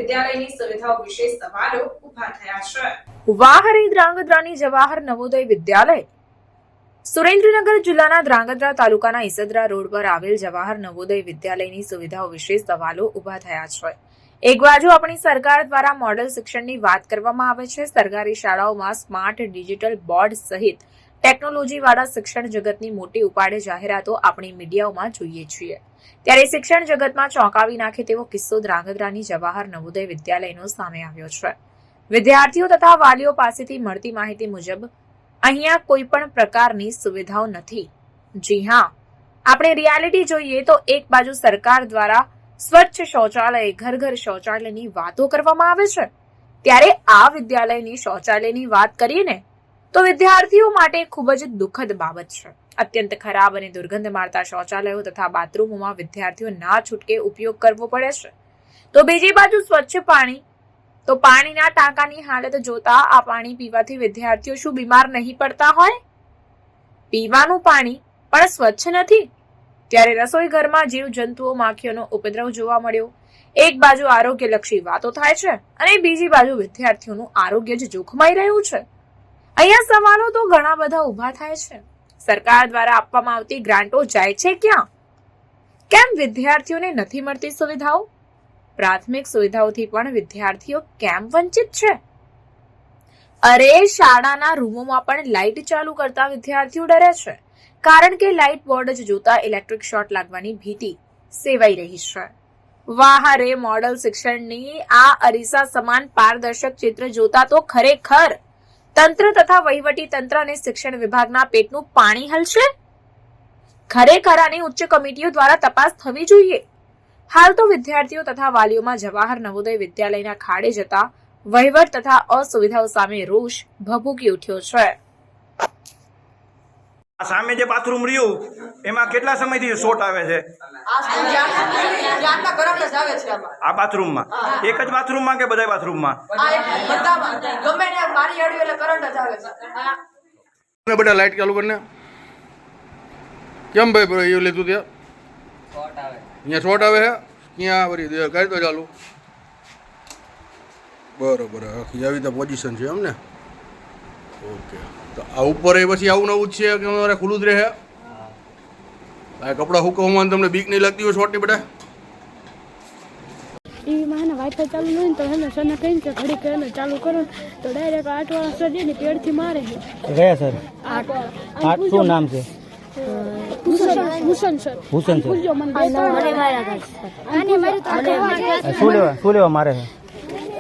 વિદ્યાલયની સુવિધાઓ વિશે સવાલો ઊભા થયા છે। વાહરી ધ્રાંગધ્રાની જવાહર નવોદય વિદ્યાલય સુરેન્દ્રનગર જિલ્લાના ધ્રાંગધ્રા તાલુકાના ઈસદરા રોડ પર આવેલ જવાહર નવોદય વિદ્યાલયની સુવિધાઓ વિશે સવાલો ઊભા થયા છે। એક બાજુ આપણી સરકાર દ્વારા મોડેલ શિક્ષણની વાત કરવામાં આવે છે। સરકારી શાળાઓમાં સ્માર્ટ ડિજિટલ બોર્ડ સહિત ટેકનોલોજીવાળા શિક્ષણ જગતની મોટી ઉપાડે જાહેરાતો આપણી મીડિયાઓમાં જોઈએ છીએ, ત્યારે શિક્ષણ જગતમાં ચોંકાવી નાખે તેવો કિસ્સો ધ્રાંગધ્રાની જવાહર નવોદય વિદ્યાલયનો સામે આવ્યો છે। વિદ્યાર્થીઓ તથા વાલીઓ પાસેથી મળતી માહિતી મુજબ અહીંયા કોઈ પણ પ્રકારની સુવિધાઓ નથી। જી હા, આપણે રિયાલિટી જોઈએ તો એક બાજુ સરકાર દ્વારા સ્વચ્છ શૌચાલય, ઘર ઘર શૌચાલયની વાતો કરવામાં આવે છે, ત્યારે આ વિદ્યાલયની શૌચાલયની વાત કરીએ તો વિદ્યાર્થીઓ માટે ખૂબ જ દુઃખદ બાબત છે। અત્યંત ખરાબ અને દુર્ગંધ મારતા શૌચાલયો તથા બાથરૂમોમાં વિદ્યાર્થીઓ ના છૂટકે ઉપયોગ કરવો પડે છે, તો બીજી બાજુ સ્વચ્છ પાણી, તો પાણીના ટાંકાની હાલત જોતા આ પાણી પીવાથી વિદ્યાર્થીઓ શું બીમાર નહીં પડતા હોય? પીવાનું પાણી પણ સ્વચ્છ નથી, ત્યારે રસોઈ ઘરમાં જીવજંતુઓ, માખીઓનો ઉપદ્રવ જોવા મળ્યો। એક બાજુ આરોગ્યલક્ષી વાતો થાય છે અને બીજી બાજુ વિદ્યાર્થીઓનું આરોગ્ય જ જોખમાઈ રહ્યું છે। અહીંયા સવાલો તો ઘણા બધા ઊભા થાય છે। સરકાર દ્વારા આપવામાં આવતી ગ્રાન્ટો જાય છે ક્યાં? કેમ વિદ્યાર્થીઓને નથી મળતી સુવિધાઓ? પ્રાથમિક સુવિધાઓથી પણ વિદ્યાર્થીઓ કેમ વંચિત છે? અરે, શાળાના રૂમોમાં પણ લાઇટ ચાલુ કરતા વિદ્યાર્થીઓ ડરે છે, કારણ કે લાઇટ બોર્ડ જ જોતા ઇલેક્ટ્રિક શોર્ટ લાગવાની ભીતિ સેવાઈ રહી છે। વાહરે મોડલ શિક્ષણની આ અરીસા સમાન પારદર્શક ચિત્ર જોતા તો ખરેખર તંત્ર તથા વહીવટી તંત્ર અને શિક્ષણ વિભાગના પેટનું પાણી હલશે। ખરેખર આની ઉચ્ચ કમિટીઓ દ્વારા તપાસ થવી જોઈએ। હાલ તો વિદ્યાર્થીઓ તથા વાલીઓમાં જવાહર નવોદય વિદ્યાલયના ખાડે જતા વહીવટ તથા અસુવિધાઓ સામે રોષ ભભૂકી ઉઠ્યો છે। સામે જે બાથરૂમ રહ્યું એમાં કેટલા સમયથી શોર્ટ આવે છે? આ બાથરૂમમાં એક જ બાથરૂમમાં કે બધા બાથરૂમમાં? બેટા લાઈટ ચાલુ કરીને કેમ ભાઈ બરો એવું લીધું ત્યાં અહીંયા શોર્ટ આવે છે ક્યાં વળી કરી દો ચાલુ બરોબર આખી આવી તો પોઝિશન છે એમ ને ઓકે તો આ ઉપર એ પછી આવું નવું જ છે કે અમારે ખુલ્લું જ રહે આ કપડાં હુકવવામાં તમને બીક નહીં લાગતી હોય શોર્ટની બેટા ટીવીમાં હે ને વાઈફાઈ ચાલુ હોય ને તો હે ને સને કહીને કે ઘડી કરીને ચાલુ કરો તો ડાયરેક્ટ 8 વાળા સર ને પેડથી મારે છે। ગયા સર 8 શું નામ છે? ભૂષણ સર ભૂલજો મને આને મારી તો શું લેવા મારે છે?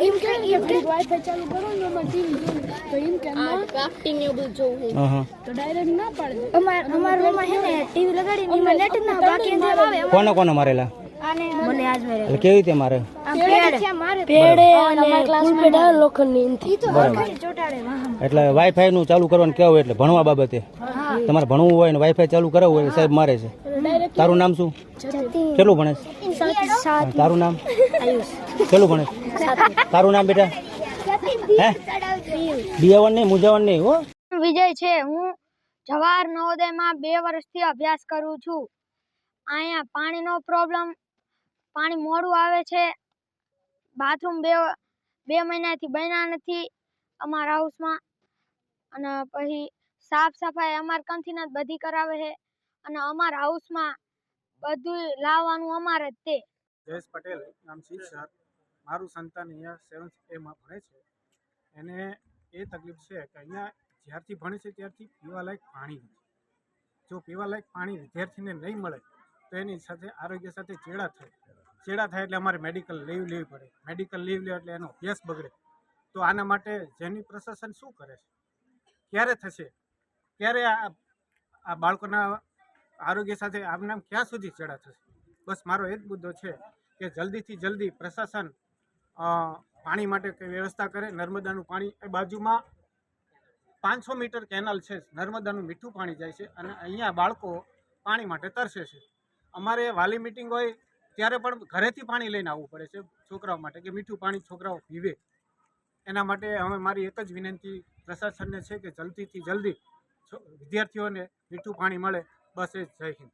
એમ કે વાઈફાઈ ચાલુ કરો ને અમાર ટીવી તો એમ કે ક્રાફ્ટિંગ ને બધું જોવું તો ડાયરેક્ટ ના પાડે। અમાર રૂમમાં હે ને ટીવી લગાડીને એમાં નેટ ના બાકી અંદર આવે કોને મારેલા? મને આજ મારે એટલે કેવી રીતે મારે? પેડે અને ફૂલ પેડા લોખંડની ઇનથી તો ચોટાડે વાહન એટલે વાઈફાઈ નું ચાલુ કરવાનું કેવું એટલે ભણવા બાબતે તમારે ભણવું હોય ને વાઈફાઈ ચાલુ કરાવવું હોય સાહેબ મારે છે। તારું નામ શું? કેટલું ભણે છે? તારું નામ? કેટલું ભણે? તારું નામ બેટા? હે બિયાવન નહીં મુજાવન નહીં હો। વિજય છે। હું જવાહર નવોદયમાં 2 વર્ષથી અભ્યાસ કરું છું। અહીંયા પાણીનો પ્રોબ્લેમ, પાણી મોડું આવે છે, બાથરૂમ 2 મહિનાથી બન્યા નથી અમારા હાઉસમાં, અને પછી સાફ સફાઈ અમાર કંથી જ બધી કરાવે છે, અને અમારા હાઉસમાં બધું લાવવાનું અમારે જ તે। જયેશ પટેલ નામ છે સર, મારું સંતાન અહીંયા 7th એમાં ભણે છે। એને એ તકલીફ છે કે અહીંયા જ્યારથી ભણે છે ત્યારથી પીવાલાયક પાણી નથી। જો પીવાલાયક પાણી વિદ્યાર્થીને નહીં મળે તો એની સાથે આરોગ્ય સાથે ચેડા થાય એટલે અમારે મેડિકલ લીવ લેવી પડે। મેડિકલ લીવ લે એટલે એનો અભ્યાસ બગડે। તો આના માટે જેની પ્રશાસન શું કરે છે? ક્યારે થશે? ક્યારે આ બાળકોના આરોગ્ય સાથે આમ ક્યાં સુધી ચેડા થશે? બસ મારો એ જ મુદ્દો છે કે જલ્દીથી જલ્દી પ્રશાસન પાણી માટે કંઈ વ્યવસ્થા કરે। નર્મદાનું પાણી એ બાજુમાં 500 મીટર કેનાલ છે, નર્મદાનું મીઠું પાણી જાય છે અને અહીંયા બાળકો પાણી માટે તરસે છે। અમારે વાલી મિટિંગ હોય ત્યારે પણ ઘરેથી પાણી લઈને આવવું પડે છે છોકરાઓ માટે કે મીઠું પાણી છોકરાઓ પીવે। એના માટે હવે મારી એક જ વિનંતી પ્રશાસનને છે કે જલ્દીથી જલ્દી વિદ્યાર્થીઓને મીઠું પાણી મળે। બસ એ જય હિન્દ।